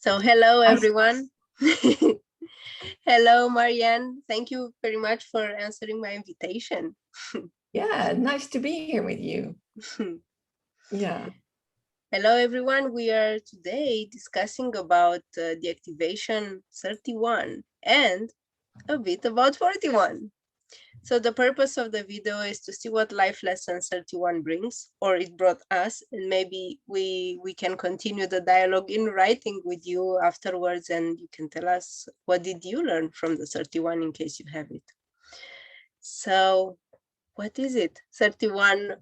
So hello, I, everyone. Hello, Marianne. Thank you very much for answering my invitation. yeah, nice to be here with you. Yeah. Hello, everyone. We are today discussing about the activation 31 and a bit about 41. So the purpose of the video is to see what life lesson 31 brings, or it brought us, and maybe we can continue the dialogue in writing with you afterwards, and you can tell us what did you learn from the 31 in case you have it. So what is it? 31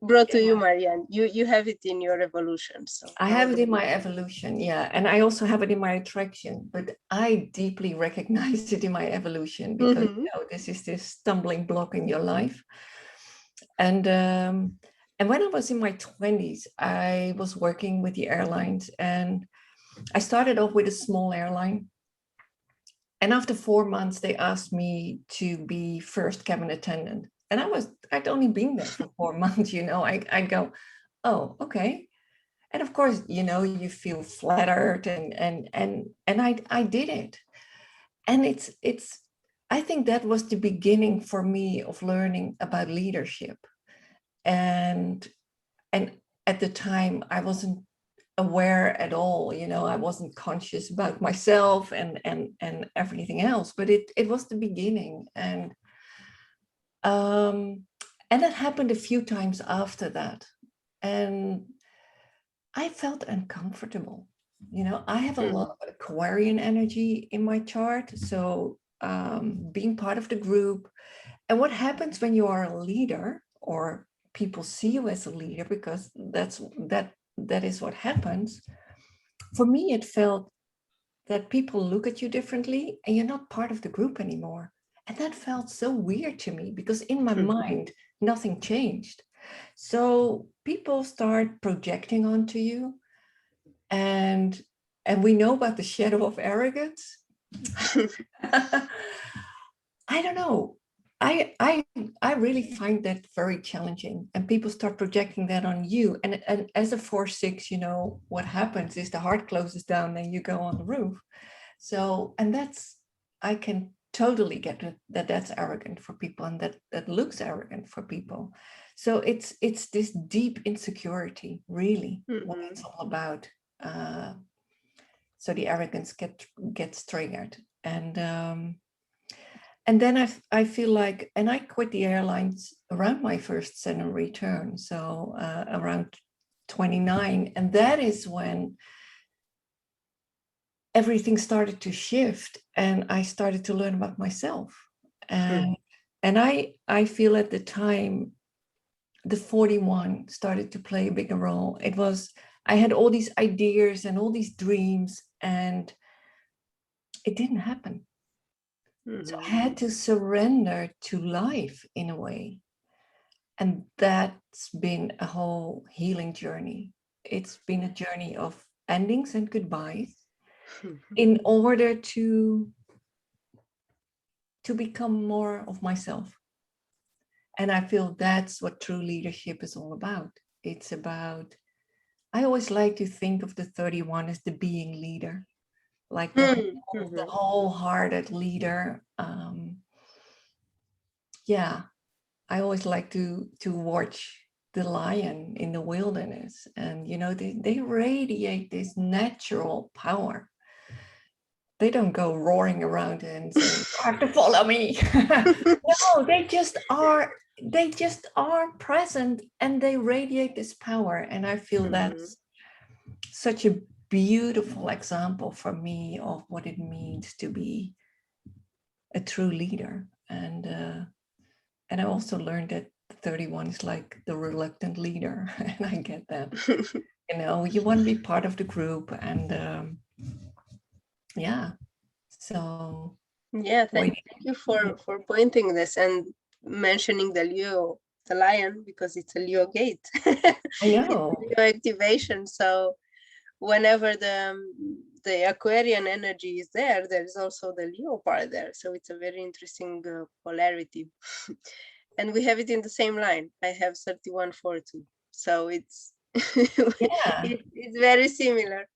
brought to you, Marianne. You have it in your evolution. So I have it in my evolution, yeah. And I also have it in my attraction, but I deeply recognize it in my evolution because this is this stumbling block in your life. And when I was in my 20s, I was working with the airlines, and I started off with a small airline. And after 4 months, they asked me to be first cabin attendant. And I'd only been there for 4 months, I'd go, oh, okay. And of course, you feel flattered and I did it. And I think that was the beginning for me of learning about leadership. And at the time I wasn't aware at all, I wasn't conscious about myself and everything else, but it was the beginning. And that happened a few times after that, and I felt uncomfortable. I have a lot of Aquarian energy in my chart, so being part of the group. And what happens when you are a leader, or people see you as a leader, because that is what happens. For me, it felt that people look at you differently and you're not part of the group anymore. And that felt so weird to me, because in my mind, nothing changed. So people start projecting onto you, and we know about the shadow of arrogance. I don't know. I really find that very challenging, and people start projecting that on you. And as a 4/6, what happens is the heart closes down and you go on the roof. So, and I can totally get it, that's arrogant for people, and that looks arrogant for people. So it's this deep insecurity, really, what it's all about. So the arrogance gets triggered, and then I feel like, and I quit the airlines around my first Saturn return, so around 29, and that is when everything started to shift, and I started to learn about myself. And I feel at the time the 41 started to play a bigger role. I had all these ideas and all these dreams, and it didn't happen. So I had to surrender to life in a way. And that's been a whole healing journey. It's been a journey of endings and goodbyes in order to become more of myself. And I feel that's what true leadership is all about. It's about, I always like to think of the 31 as the being leader, like the wholehearted leader. I always like to watch the lion in the wilderness, and they radiate this natural power. They don't go roaring around and saying, you have to follow me. No, they just are present, and they radiate this power. And I feel that's such a beautiful example for me of what it means to be a true leader. And I also learned that 31 is like the reluctant leader, and I get that. You want to be part of the group, and so thank you for pointing this and mentioning the Leo, the lion, because it's a Leo gate. I know. Leo activation. So whenever the Aquarian energy is there, there's also the Leo part there. So it's a very interesting polarity. And we have it in the same line. I have 3142. So it's it's very similar.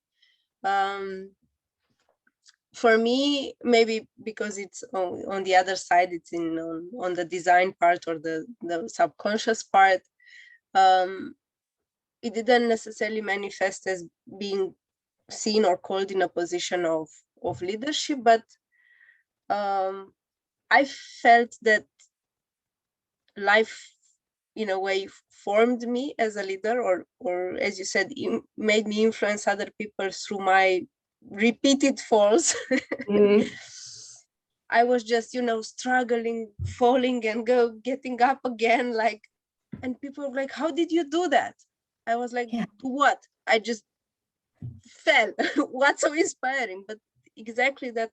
For me, maybe because it's on the other side, it's on the design part or the subconscious part. It didn't necessarily manifest as being seen or called in a position of leadership, but I felt that life in a way formed me as a leader, or as you said, made me influence other people through my repeated falls. I was just, struggling, falling and getting up again, like, and people were like, how did you do that? I was like, what? I just fell. What's so inspiring? But exactly that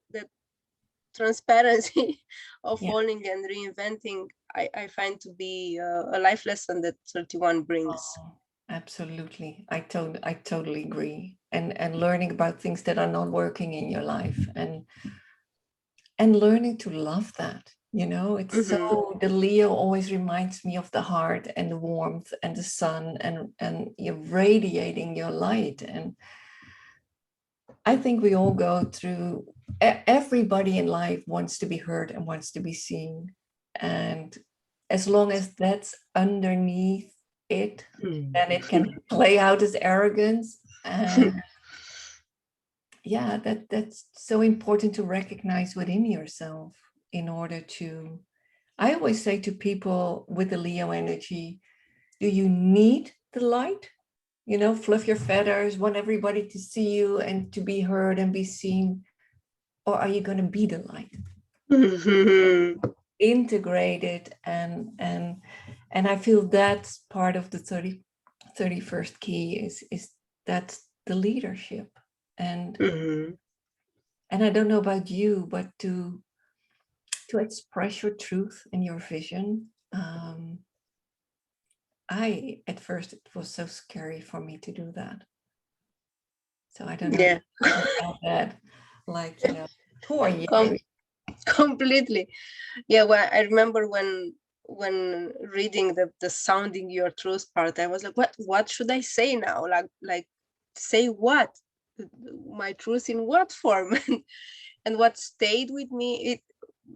transparency of falling and reinventing, I find to be a life lesson that 31 brings. Oh, absolutely. I totally agree. And learning about things that are not working in your life and learning to love that. It's so, the Leo always reminds me of the heart and the warmth and the sun and you're radiating your light. And I think we all go through, everybody in life wants to be heard and wants to be seen. And as long as that's underneath it, then it can play out as arrogance. And yeah, that's so important to recognize within yourself in order to, I always say to people with the Leo energy, do you need the light? Fluff your feathers, want everybody to see you and to be heard and be seen? Or are you going to be the light? Integrated and I feel that's part of the 31st key is that's the leadership. And and I don't know about you, but to express your truth and your vision, at first it was so scary for me to do that. So I don't know. Yeah. About that, like, who are you? Completely. Yeah. Well, I remember when reading the sounding your truth part, I was like, what should I say now? Like say what? My truth in what form? And what stayed with me,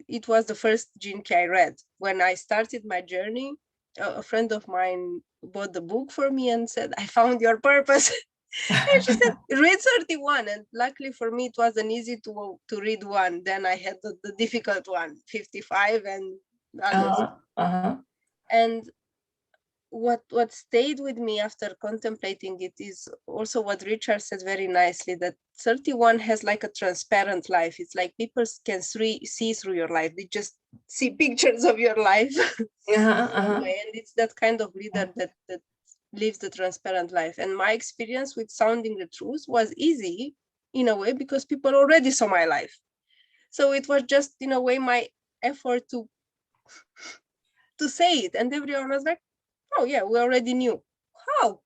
it was the first Gene Key I read. When I started my journey, a friend of mine bought the book for me and said, I found your purpose. And she said, read 31. And luckily for me, it wasn't easy to read one. Then I had the difficult one, 55 and others. And what stayed with me after contemplating it is also what Richard said very nicely, that 31 has like a transparent life. It's like people can see through your life. They just see pictures of your life. And it's that kind of leader that lives the transparent life. And my experience with sounding the truth was easy in a way because people already saw my life. So it was just in a way my effort to say it, and everyone was like, oh yeah, we already knew. How?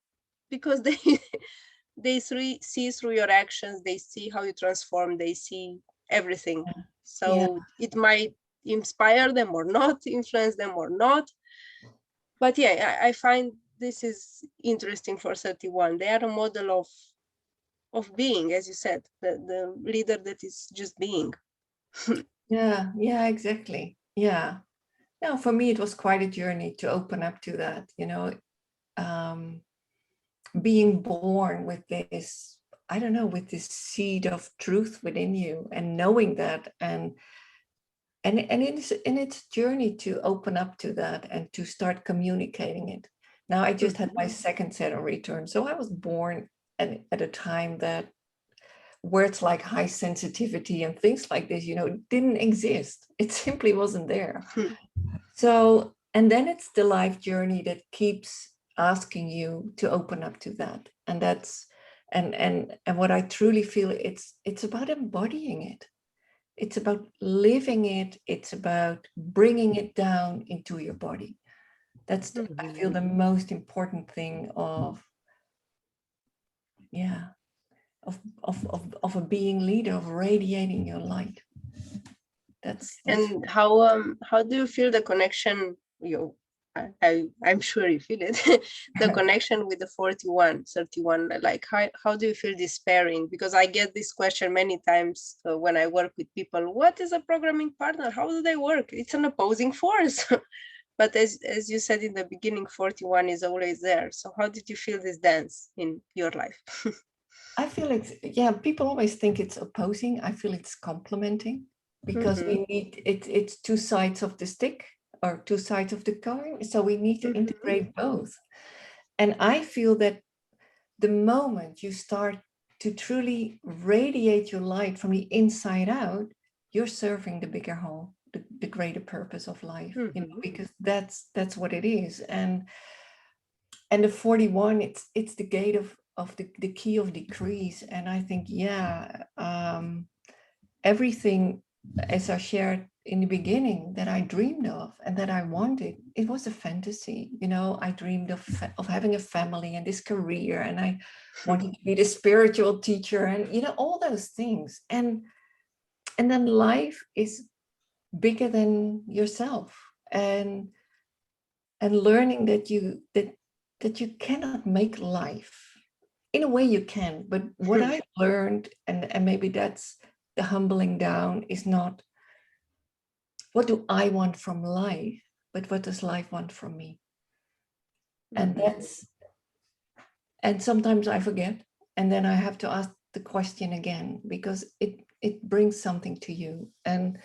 Because they see through your actions, they see how you transform, they see everything. So it might inspire them or not, influence them or not. But yeah, I find this is interesting for 31. They are a model of being, as you said, the leader that is just being. Yeah, exactly. Yeah. No, for me, it was quite a journey to open up to that, being born with this, I don't know, with this seed of truth within you and knowing that and it's journey to open up to that and to start communicating it. Now, I just had my second Saturn return. So I was born at a time that words like high sensitivity and things like this, didn't exist. It simply wasn't there. So, and then it's the life journey that keeps asking you to open up to that. And that's, and what I truly feel, it's about embodying it. It's about living it. It's about bringing it down into your body. That's, I feel, the most important thing of a being leader, of radiating your light. That's and how do you feel the connection I'm sure you feel it. The connection with the 41, 31, like how do you feel despairing? Because I get this question many times when I work with people. What is a programming partner? How do they work? It's an opposing force. But as you said in the beginning, 41 is always there. So how did you feel this dance in your life? I feel it's, yeah, people always think it's opposing. I feel it's complementing, because we need it's two sides of the stick or two sides of the coin. So we need to integrate both. And I feel that the moment you start to truly radiate your light from the inside out, you're serving the bigger whole, the greater purpose of life, you know, because that's what it is. And the 41, it's the gate of the key of decrease. And I think, yeah, everything, as I shared in the beginning, that I dreamed of and that I wanted, it was a fantasy. You know, I dreamed of having a family and this career, and I wanted to be the spiritual teacher, and, you know, all those things. And then life is bigger than yourself, and learning that you cannot make life. In a way you can, but what I learned, and maybe that's the humbling down, is not what do I want from life, but what does life want from me? And sometimes I forget, and then I have to ask the question again, because it brings something to you. And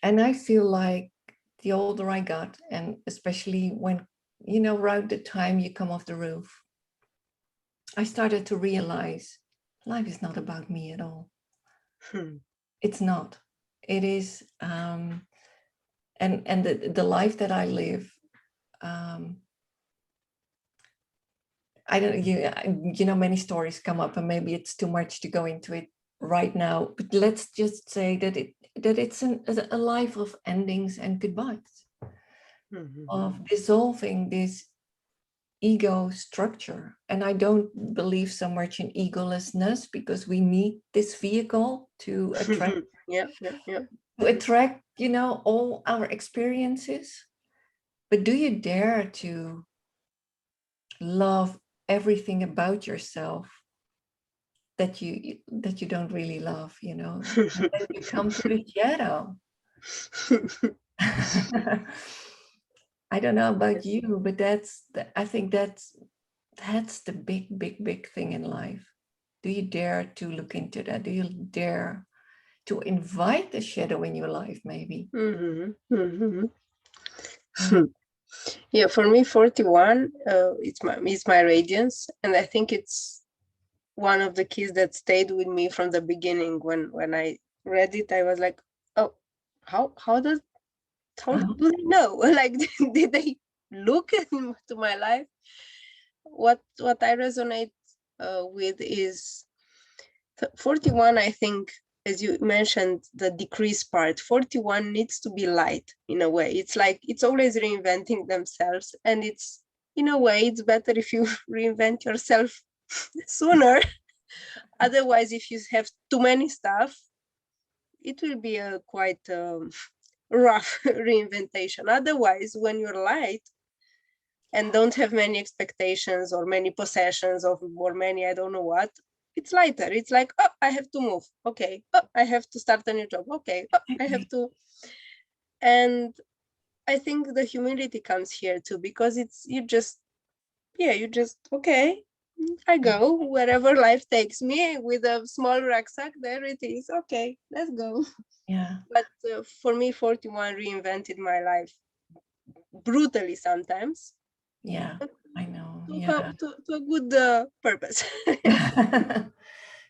I feel like the older I got, and especially when, you know, around the time you come off the roof, I started to realize life is not about me at all. It's not. It is, and the life that I live, I don't, you know, many stories come up, and maybe it's too much to go into it right now. But let's just say that it's a life of endings and goodbyes, of dissolving this ego structure. And I don't believe so much in egolessness, because we need this vehicle to attract to attract, you know, all our experiences. But do you dare to love everything about yourself that you don't really love, you know? And then you come to the shadow. I don't know about you, but I think that's the big thing in life. Do you dare to look into that? Do you dare to invite the shadow in your life, maybe? Yeah, for me, 41, it's my radiance, and I think it's one of the keys that stayed with me from the beginning. When I read it, I was like, oh, how do they know? Like, did they look into my life? What I resonate with is 41. I think, as you mentioned, the decrease part, 41 needs to be light in a way. It's like it's always reinventing themselves, and it's, in a way, it's better if you reinvent yourself sooner. Otherwise, if you have too many stuff, it will be a quite rough reinventation. Otherwise, when you're light and don't have many expectations or many possessions or many, I don't know what, it's lighter. It's like, oh, I have to move. Okay. Oh, I have to start a new job. Okay. Oh, I have to. And I think the humility comes here too, because you just, okay, I go wherever life takes me with a small rucksack. There it is. Okay, let's go. Yeah. But for me, 41 reinvented my life brutally sometimes. Yeah, I know. To a good purpose.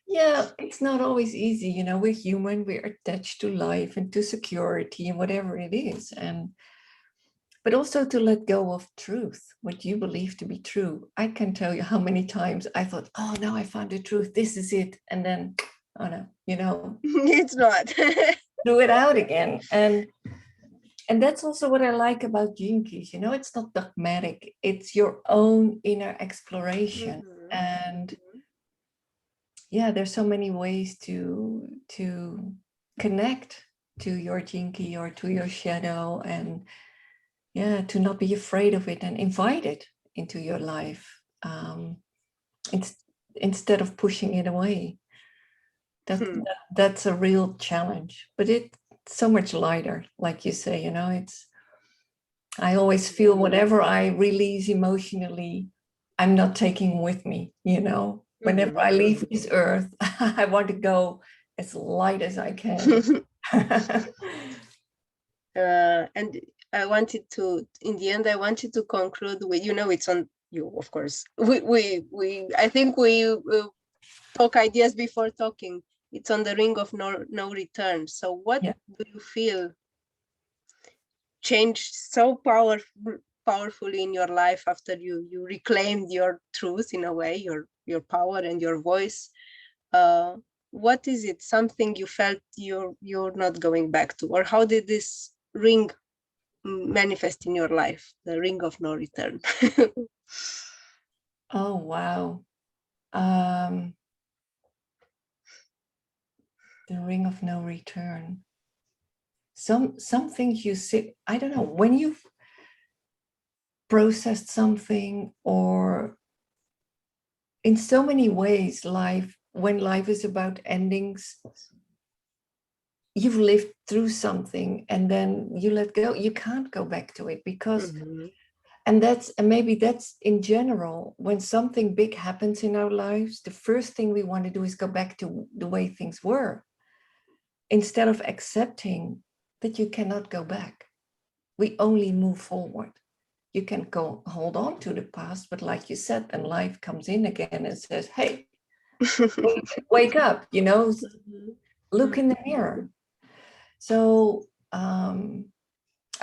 Yeah, it's not always easy. You know, we're human, we're attached to life and to security and whatever it is. But also to let go of truth, what you believe to be true. I can tell you how many times I thought, oh, now I found the truth, this is it. And then, oh no, you know, It's not. threw it out again. And that's also what I like about Gene Keys. You know, it's not dogmatic, it's your own inner exploration. And yeah, there's so many ways to connect to your Gene Key or to your shadow. And yeah, to not be afraid of it and invite it into your life, instead of pushing it away. That's a real challenge, but it's so much lighter, like you say, you know. I always feel whatever I release emotionally, I'm not taking with me, you know. Whenever I leave this earth, I want to go as light as I can. And I wanted to, in the end, I wanted to conclude with, you know, it's on you, of course. I think we talk ideas before talking. It's on the ring of no return. So what Yeah. do you feel changed so powerfully in your life after you reclaimed your truth, in a way, your power and your voice? What is it, something you felt you're not going back to, or how did this ring manifest in your life, the ring of no return? Oh, wow. The ring of no return. Some things you see, I don't know, when you've processed something, or in so many ways, when life is about endings, you've lived through something and then you let go. You can't go back to it because, and maybe that's in general, when something big happens in our lives, the first thing we want to do is go back to the way things were, instead of accepting that you cannot go back. We only move forward. You can go hold on to the past, but like you said, then life comes in again and says, hey, wake up, you know, look in the mirror. So I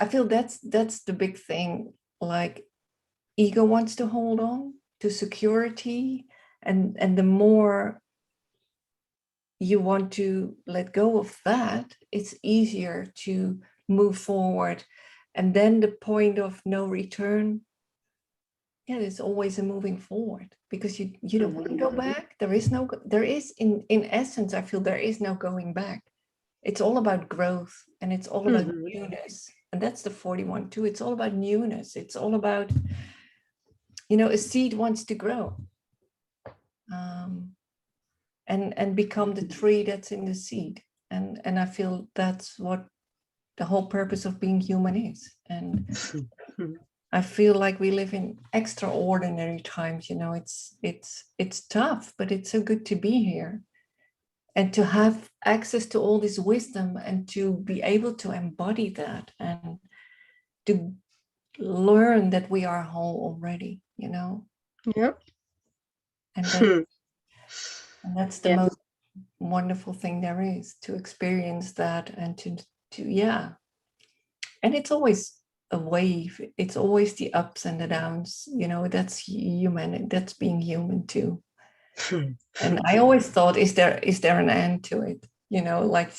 feel that's the big thing. Like, ego wants to hold on to security, and the more you want to let go of that, it's easier to move forward. And then the point of no return, yeah, there's always a moving forward, because you don't want to go back. There is in essence, I feel there is no going back. It's all about growth, and it's all about newness. And that's the 41 too. It's all about newness. It's all about, you know, a seed wants to grow, and become the tree that's in the seed. And I feel that's what the whole purpose of being human is. And I feel like we live in extraordinary times, you know. It's tough, but it's so good to be here and to have access to all this wisdom, and to be able to embody that, and to learn that we are whole already, you know. Yeah. And that's the Yeah. most wonderful thing there is, to experience that, and to yeah. And it's always a wave. It's always the ups and the downs, you know. That's human. That's being human too. And I always thought, is there an end to it? You know, like,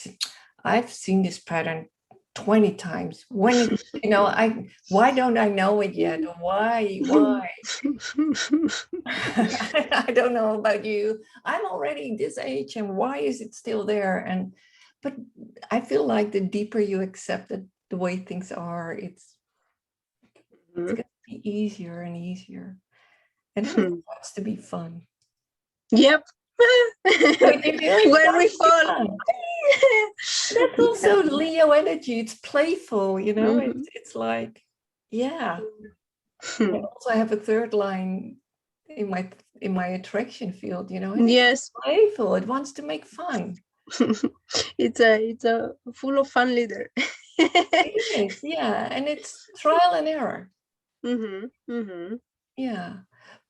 I've seen this pattern 20 times. When, you know, why don't I know it yet? Why? I don't know about you. I'm already this age, and why is it still there? But I feel like the deeper you accept it, the way things are, it's going to be easier and easier. And it starts to be fun. Yep. When we fall. That's also Leo energy. It's playful, you know. It's like, yeah. I also have a third line in my attraction field, you know. And yes, it's playful. It wants to make fun. It's a full of fun leader. It is, yeah. And it's trial and error. Yeah.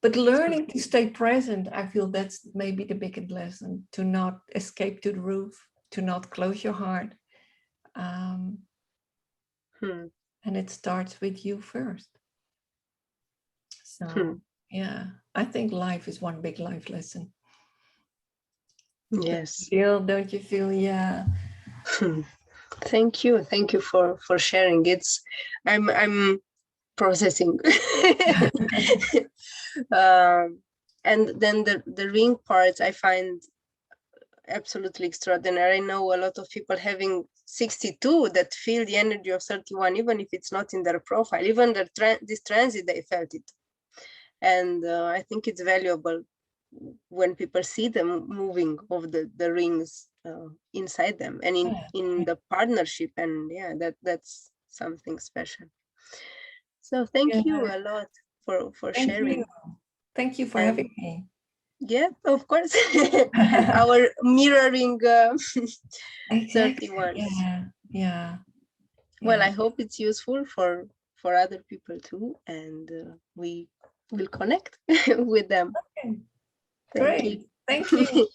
But learning to stay present, I feel that's maybe the biggest lesson, to not escape to the roof, to not close your heart. And it starts with you first. So, yeah, I think life is one big life lesson. Yes. Don't you feel? Yeah. Thank you for sharing. I'm processing. And then the ring part I find absolutely extraordinary. I know a lot of people having 62 that feel the energy of 31, even if it's not in their profile, even this transit, they felt it. And I think it's valuable when people see them moving of the rings inside them and in the partnership. And yeah, that's something special. So thank you a lot for sharing. Thank you for having me. Yeah, of course. Our mirroring 31. Yeah. Well, I hope it's useful for other people too, and we will connect with them. Okay. Thank Great. you. Thank you.